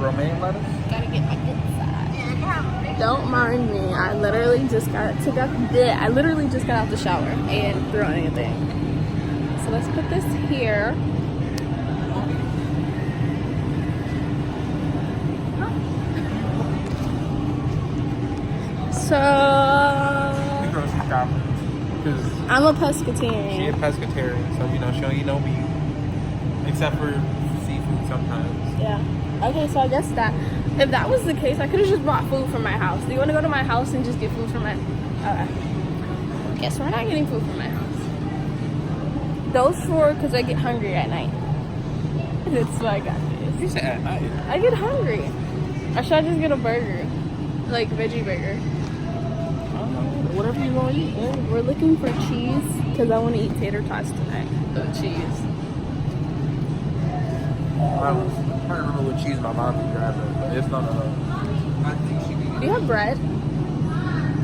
romaine lettuce? Gotta get my good side. Don't mind me. I literally just got out the shower and threw on anything. So let's put this here. So I'm a pescatarian. She a pescatarian, so she don't eat no meat. Except for seafood sometimes. Yeah. Okay, so I guess that if that was the case, I could have just brought food from my house. Do you want to go to my house and just get food from my... Okay. Guess we're not getting food from my house. Those four, because I get hungry at night. That's why I got this. You said at night? I get hungry. Or should I just get a burger? Like veggie burger? Whatever you want to eat. We're looking for cheese, because I want to eat tater tots tonight. Oh, cheese. I can't remember what cheese my mom would grab it, but it's not enough. I think she needed. Do you have bread?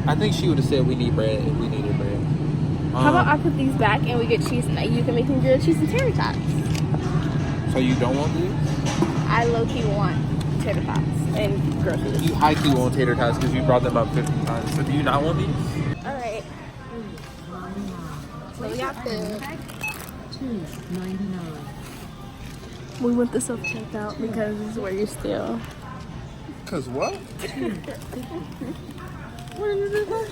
I think she would have said we need bread if we needed bread. How about I put these back and we get cheese tonight? You can make them grilled cheese and tater tots. So you don't want these? I low-key want tater tots and grilled cheese. You high-key want tater tots because you brought them up 50 times. So do you not want these? Alright. So we got food. $2.99. We went to self-checkout because this is where you steal. Because what? What did you do?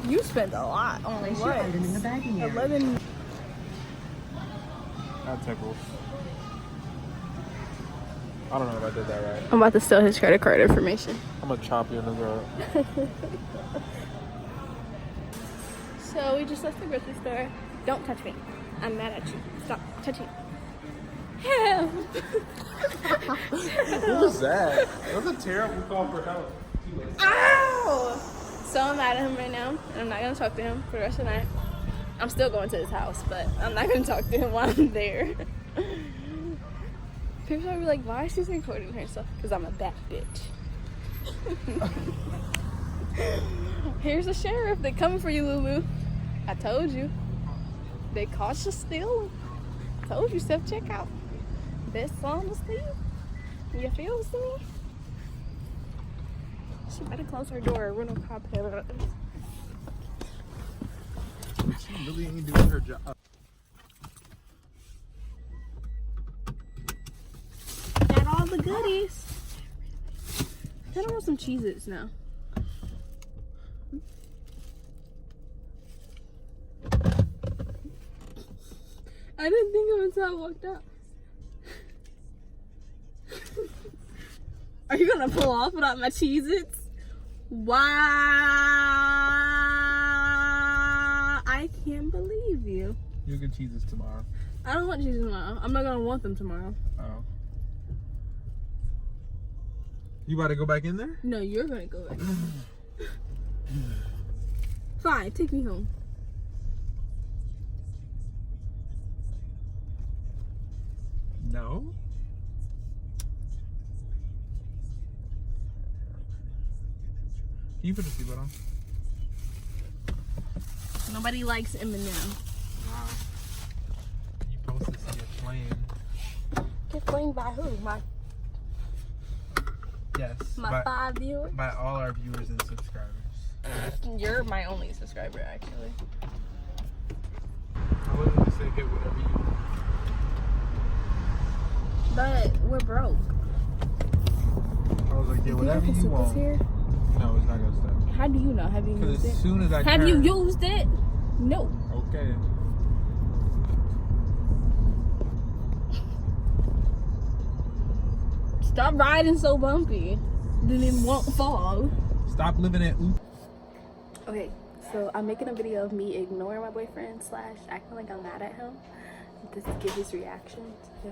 You spent a lot on Place your what? item in the bagging area. 11. That tickles. I don't know if I did that right. I'm about to steal his credit card information. I'm going to chop you in the throat. So we just left the grocery store. Don't touch me. I'm mad at you. Stop touching. Help! What was that? That was a terrible call for help. Ow! So I'm mad at him right now, and I'm not gonna talk to him for the rest of the night. I'm still going to his house, but I'm not gonna talk to him while I'm there. People are like, why is she recording herself? Because I'm a bad bitch. Here's the sheriff. They coming for you, Lulu. I told you. They caught you stealing. Told you, self-checkout. Best song to steal. You feel to me? She better close her door. We're no cop here. She really ain't doing her job. Got all the goodies. I don't want some Cheez-Its now. I didn't think of it until I walked out. Are you gonna pull off without my Cheez-Its? Wow! I can't believe you. You get cheeses tomorrow. I don't want Cheez-Its tomorrow. I'm not gonna want them tomorrow. Oh. You about to go back in there? No, you're gonna go back. Fine, take me home. No. Can you put the seatbelt on? Nobody likes Eminem. Wow. You supposed to see it playing. Get blamed by who? Yes. My 5 viewers? By all our viewers and subscribers. You're my only subscriber, actually. I wasn't gonna say get whatever you want. But we're broke. I was like, get whatever you want. Here? No, it's not gonna stay. How do you know? Have you Because used as it? soon as I Have you turn- used it? No. Okay. Stop riding so bumpy. Then it won't fall. Stop living at oop. Okay, so I'm making a video of me ignoring my boyfriend / acting like I'm mad at him. Just to get his reaction. Yeah.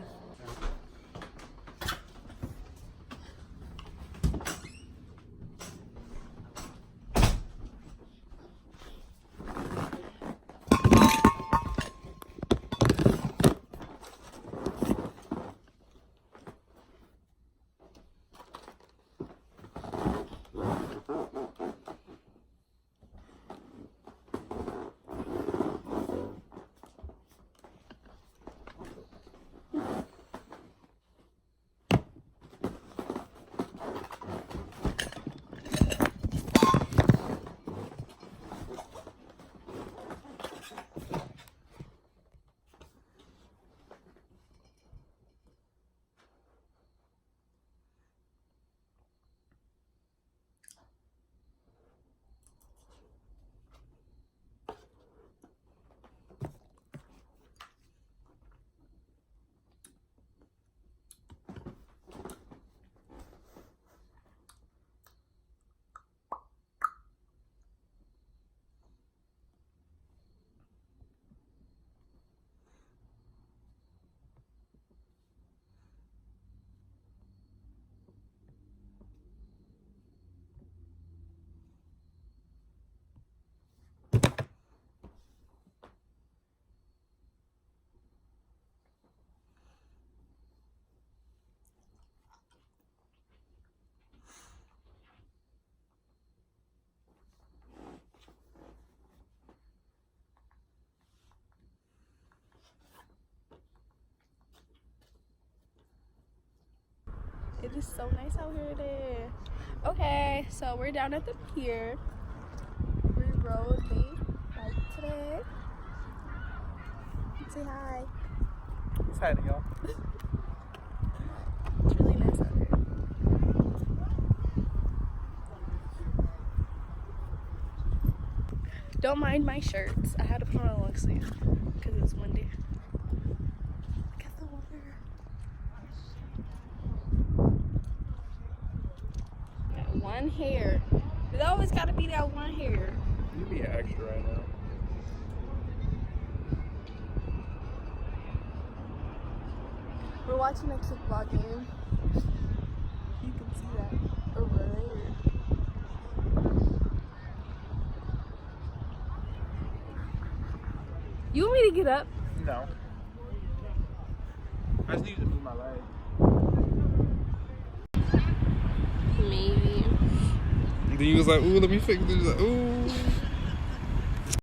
It is so nice out here today. Okay, so we're down at the pier. We rode the bike today. Say hi. What's happening, y'all? It's really nice out here. Don't mind my shirts. I had to put on a long sleeve because it's windy. Look at the water. That one hair. There's always got to be that one hair. You be an extra right now. We're watching a kickball game. You can see that over there. You want me to get up? No. I just need to move my leg. Maybe. Then you was like, ooh, let me fix it. Like, ooh.